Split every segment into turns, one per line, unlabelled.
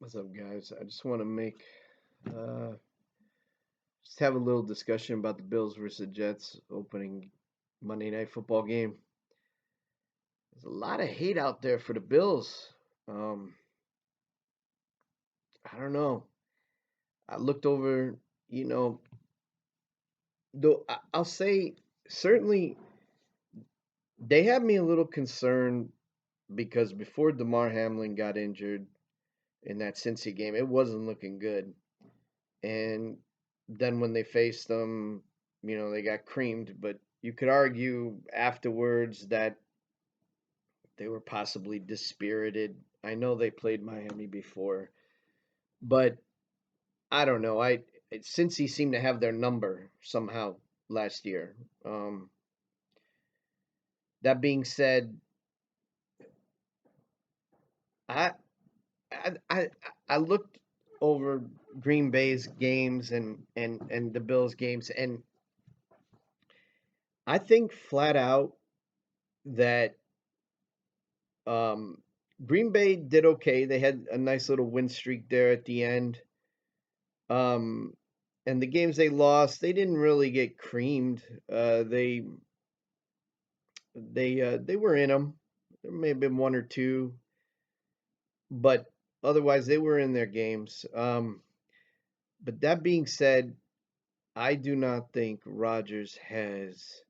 What's up, guys? I just want to uh, just have a little discussion about the Bills versus Jets opening Monday Night Football game. There's a lot of hate out there for the Bills. Um, I don't know. I looked over, you know, though I'll say certainly they had me a little concerned because before Damar Hamlin got injured in that Cincy game, it wasn't looking good. And then when they faced them, they got creamed. But you could argue afterwards that they were possibly dispirited. I know they played Miami before, but I don't know. Since he seemed to have their number somehow last year. Um, that being said, I I I, I looked over Green Bay's games and the Bills games, and I think flat out that Um, Green Bay did okay. They had a nice little win streak there at the end. Um, and the games they lost, they didn't really get creamed. They were in them. There may have been one or two, but otherwise they were in their games. But that being said, I do not think Rodgers has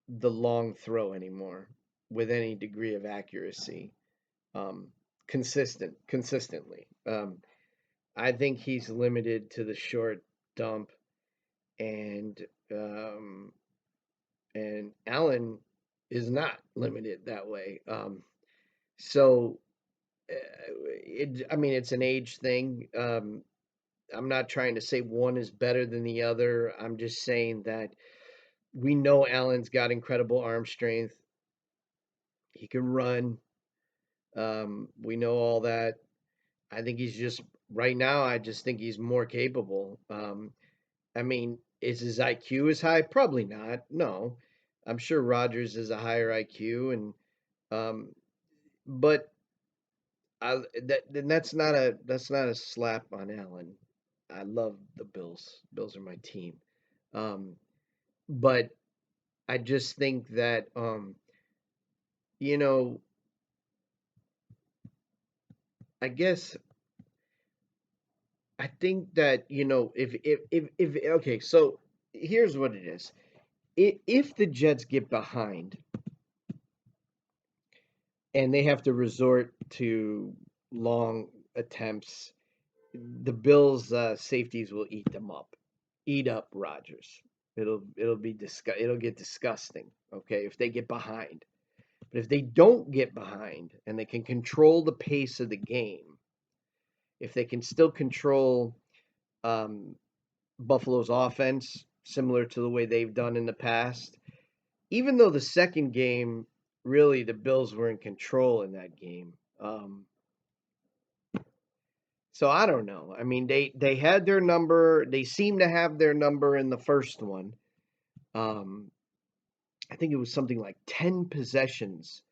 the long throw anymore with any degree of accuracy. Um, consistently. I think he's limited to the short dump, and um, and Allen is not limited that way. So I mean, it's an age thing. I'm not trying to say one is better than the other. I'm just saying that we know Allen's got incredible arm strength. He can run. We know all that. I think he's just right now. I just think he's more capable. I mean, is his IQ as high? Probably not. No, I'm sure Rogers is a higher IQ, and um, but that's not a slap on Allen. I love the Bills. Bills are my team, um, but I just think that you know, I guess I think that if okay, so here's what it is. If the Jets get behind and they have to resort to long attempts, the Bills' safeties will eat them up, eat up Rodgers. It'll get disgusting. Okay, if they get behind, but if they don't get behind and they can control the pace of the game, if they can still control um, Buffalo's offense, similar to the way they've done in the past, even though the second game, really, the Bills were in control in that game. So I don't know. I mean, they had their number. They seem to have their number in the first one. Um, I think it was something like 10 possessions,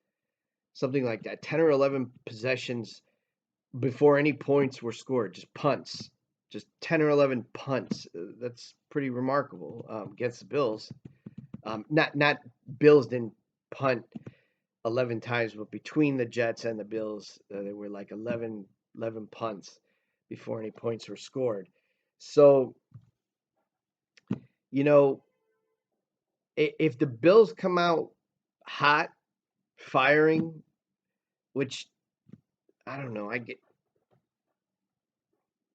something like that, 10 or 11 possessions before any points were scored, just punts, just 10 or 11 punts. That's pretty remarkable against the Bills. Not Bills didn't punt 11 times, but between the Jets and the Bills, there were like 11 punts before any points were scored. So, you know, if the Bills come out hot, firing, which I don't know, I get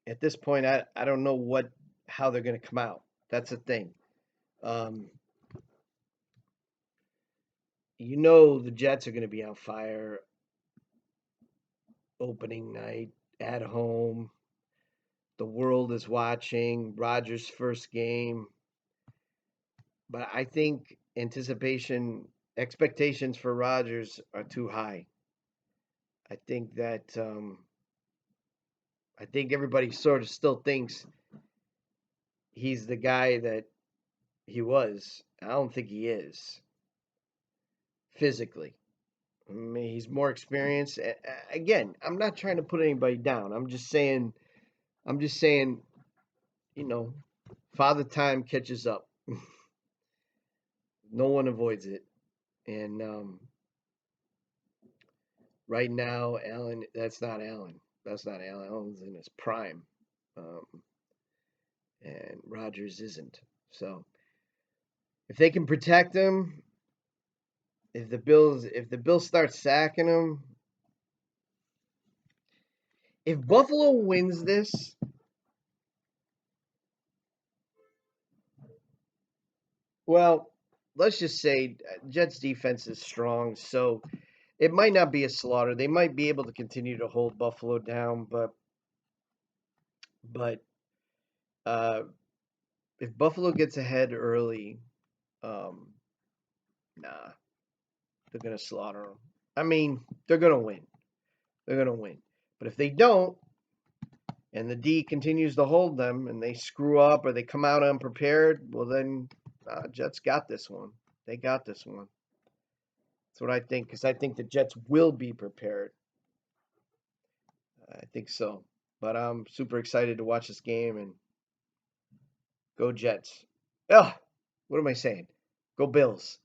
at this point, I don't know how they're going to come out. That's the thing. Um, the Jets are going to be on fire opening night at home. The world is watching Rodgers' first game. But I think expectations for Rodgers are too high. I think that I think everybody sort of still thinks he's the guy that he was. I don't think he is physically. I mean, he's more experienced. Again, I'm not trying to put anybody down. I'm just saying. I'm just saying. You know, Father Time catches up. No one avoids it. And right now, Allen. That's not Allen. That's not Allen. Allen's in his prime, um, and Rodgers isn't. So if they can protect him, if the Bills start sacking him, if Buffalo wins this, well, let's just say Jets defense is strong, so it might not be a slaughter. They might be able to continue to hold Buffalo down, but uh, if Buffalo gets ahead early, um, nah, they're gonna slaughter them. I mean, they're gonna win. They're gonna win. But if they don't, and the D continues to hold them, and they screw up or they come out unprepared, well then, Jets got this one. They got this one. That's what I think, because I think the Jets will be prepared. I think so. But I'm super excited to watch this game and go Jets. Ugh, what am I saying? Go Bills.